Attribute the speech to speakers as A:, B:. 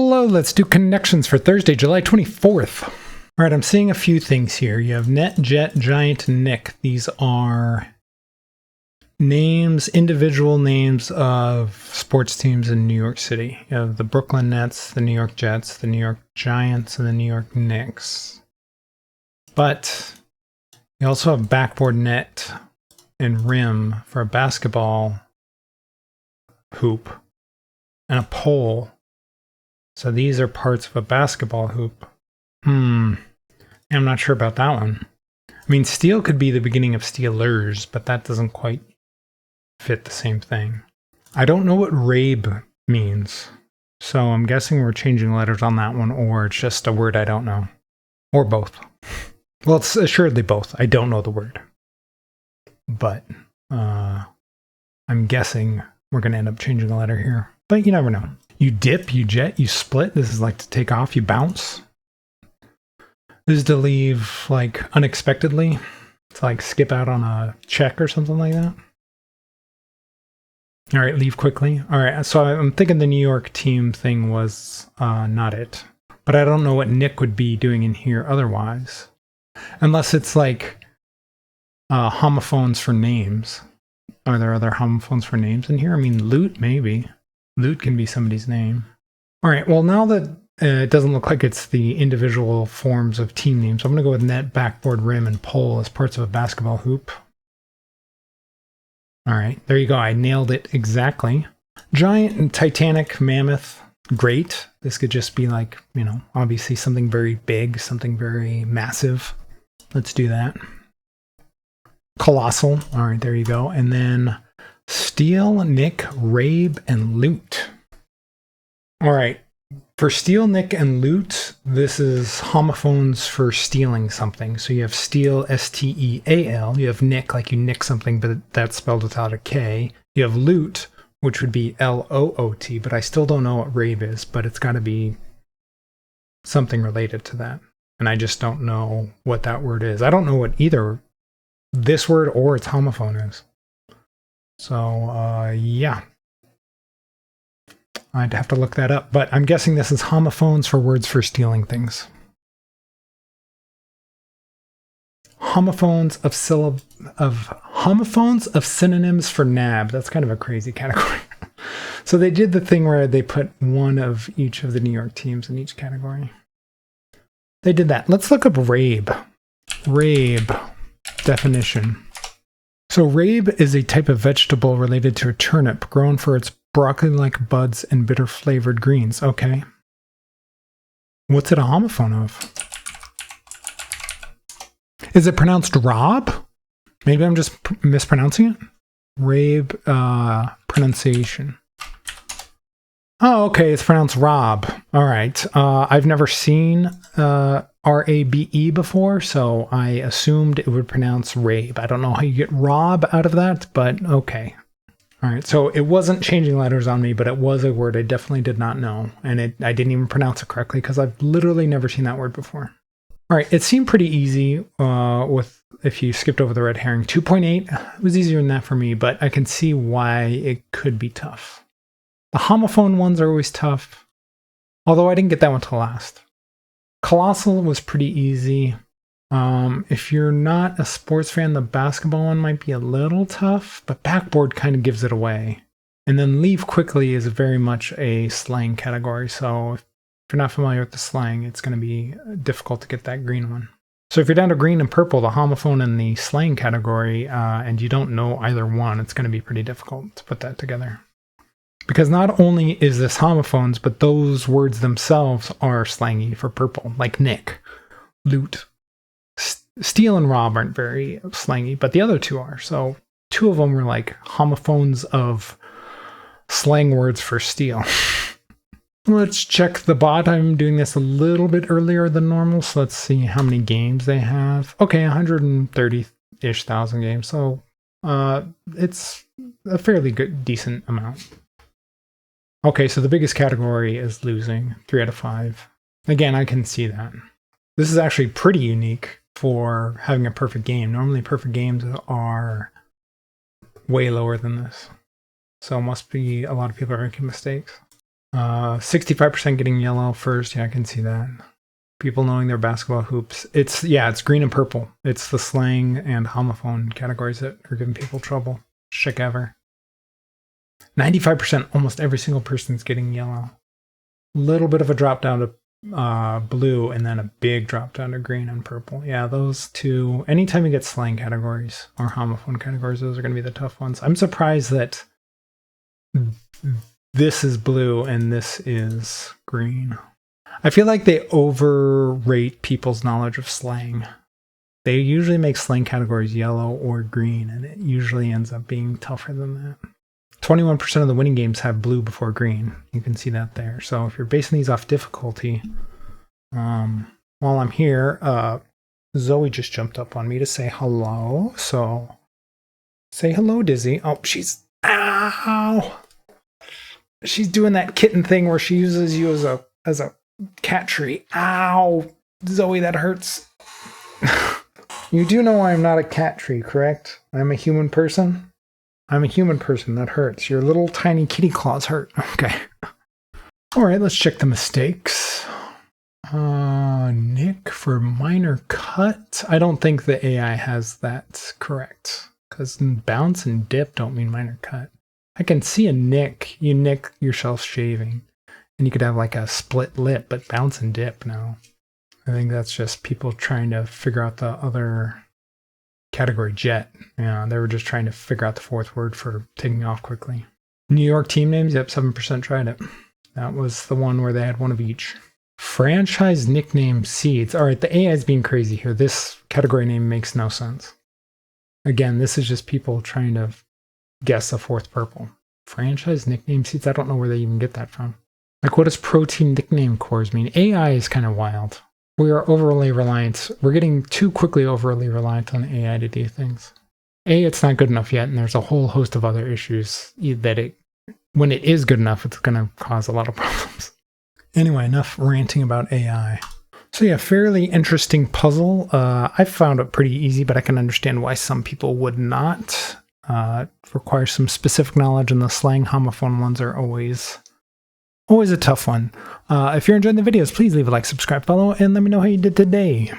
A: Hello, let's do connections for Thursday, July 24th. All right, I'm seeing a few things here. You have Net, Jet, Giant, and Nick. These are names, individual names of sports teams in New York City. You have the Brooklyn Nets, the New York Jets, the New York Giants, and the New York Knicks. But you also have backboard net and rim for a basketball hoop and a pole. So these are parts of a basketball hoop. I'm not sure about that one. I mean, steel could be the beginning of Steelers, but that doesn't quite fit the same thing. I don't know what Rabe means, so I'm guessing we're changing letters on that one, or it's just a word I don't know. Or both. Well, it's assuredly both. I don't know the word. But I'm guessing we're going to end up changing the letter here. But you never know. You dip, you jet, you split. This is like to take off, you bounce. This is to leave like unexpectedly. To like skip out on a check or something like that. All right, leave quickly. All right, so I'm thinking the New York team thing was not it. But I don't know what Nick would be doing in here otherwise. Unless it's like homophones for names. Are there other homophones for names in here? I mean, loot, maybe. Loot can be somebody's name. All right, well, now that it doesn't look like it's the individual forms of team names, I'm going to go with net, backboard, rim, and pole as parts of a basketball hoop. All right, there you go. I nailed it exactly. Giant and Titanic, mammoth, great. This could just be like, you know, obviously something very big, something very massive. Let's do that. Colossal. All right, there you go. And then Steel, Nick, Rabe, and Loot. All right. For Steel, Nick, and Loot, this is homophones for stealing something. So you have Steal, S-T-E-A-L. You have Nick, like you nick something, but that's spelled without a K. You have Loot, which would be L-O-O-T, but I still don't know what Rabe is, but it's got to be something related to that. And I just don't know what that word is. I don't know what either this word or its homophone is. So, yeah. I'd have to look that up, but I'm guessing this is homophones for words for stealing things. Homophones of synonyms for nab. That's kind of a crazy category. So they did the thing where they put one of each of the New York teams in each category. They did that. Let's look up Rabe. Rabe definition. So Rabe is a type of vegetable related to a turnip, grown for its broccoli-like buds and bitter-flavored greens. Okay. What's it a homophone of? Is it pronounced Rob? Maybe I'm just mispronouncing it? Rabe pronunciation. Oh, okay. It's pronounced Rob. All right. I've never seen R-A-B-E before, so I assumed it would pronounce Rabe. I don't know how you get Rob out of that, but okay. All right, so it wasn't changing letters on me, but it was a word I definitely did not know, and I didn't even pronounce it correctly because I've literally never seen that word before. All right, it seemed pretty easy with if you skipped over the red herring. 2.8 was easier than that for me, but I can see why it could be tough. The homophone ones are always tough, although I didn't get that one till last. Colossal was pretty easy. If you're not a sports fan, the basketball one might be a little tough, but backboard kind of gives it away. And then leave quickly is very much a slang category. So if you're not familiar with the slang, it's going to be difficult to get that green one. So if you're down to green and purple, the homophone and the slang category, and you don't know either one, it's going to be pretty difficult to put that together. Because not only is this homophones, but those words themselves are slangy for purple, like Nick, Loot. Steal and Rob aren't very slangy, but the other two are. So two of them were like homophones of slang words for steal. Let's check the bot. I'm doing this a little bit earlier than normal, so let's see how many games they have. Okay, 130-ish thousand games, so it's a fairly good, decent amount. Okay, so the biggest category is losing, 3 out of 5. Again, I can see that. This is actually pretty unique for having a perfect game. Normally perfect games are way lower than this. So it must be a lot of people are making mistakes. 65% getting yellow first. Yeah, I can see that. People knowing their basketball hoops. It's green and purple. It's the slang and homophone categories that are giving people trouble. Shick ever. 95%, almost every single person's getting yellow. Little bit of a drop down to blue, and then a big drop down to green and purple. Yeah, those two. Anytime you get slang categories or homophone categories, those are going to be the tough ones. I'm surprised that this is blue and this is green. I feel like they overrate people's knowledge of slang. They usually make slang categories yellow or green, and it usually ends up being tougher than that. 21% of the winning games have blue before green. You can see that there. So if you're basing these off difficulty, while I'm here, Zoe just jumped up on me to say hello. So say hello, Dizzy. Oh, ow! She's doing that kitten thing where she uses you as a cat tree. Ow! Zoe, that hurts. You do know I'm not a cat tree, correct? I'm a human person? I'm a human person. That hurts. Your little tiny kitty claws hurt. Okay. All right, let's check the mistakes. Nick for minor cut. I don't think the AI has that correct, because bounce and dip don't mean minor cut. I can see a nick. You nick yourself shaving, and you could have like a split lip, but bounce and dip, no. I think that's just people trying to figure out the other category, jet. Yeah, they were just trying to figure out the fourth word for taking off quickly. New York team names, yep, 7% tried it. That was the one where they had one of each. Franchise nickname seeds. All right, the AI is being crazy here. This category name makes no sense. Again, this is just people trying to guess a fourth purple. Franchise nickname seeds, I don't know where they even get that from. Like, what does pro team nickname cores mean? AI is kind of wild. We are overly reliant. We're getting too quickly overly reliant on AI to do things. It's not good enough yet, and there's a whole host of other issues that when it is good enough, it's going to cause a lot of problems. Anyway, enough ranting about AI. So yeah, fairly interesting puzzle. I found it pretty easy, but I can understand why some people would not. It requires some specific knowledge, and the slang homophone ones are always a tough one. If you're enjoying the videos, please leave a like, subscribe, follow, and let me know how you did today.